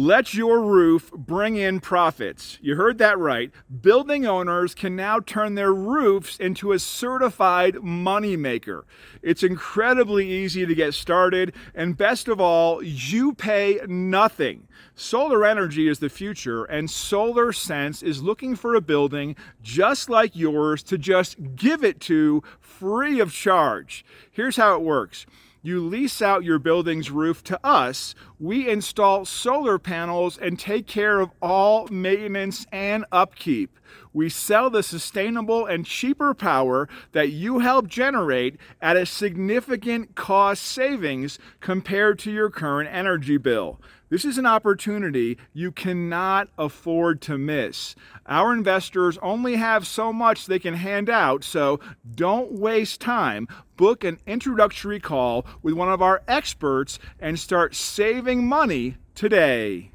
Let your roof bring in profits. You heard that right. Building owners can now turn their roofs into a certified moneymaker. It's incredibly easy to get started, and best of all, you pay nothing. Solar energy is the future, and SolarSense is looking for a building just like yours to just give it to free of charge. Here's how it works. You lease out your building's roof to us. We install solar panels and take care of all maintenance and upkeep. We sell the sustainable and cheaper power that you help generate at a significant cost savings compared to your current energy bill. This is an opportunity you cannot afford to miss. Our investors only have so much they can hand out, so don't waste time. Book an introductory call with one of our experts and start saving money today.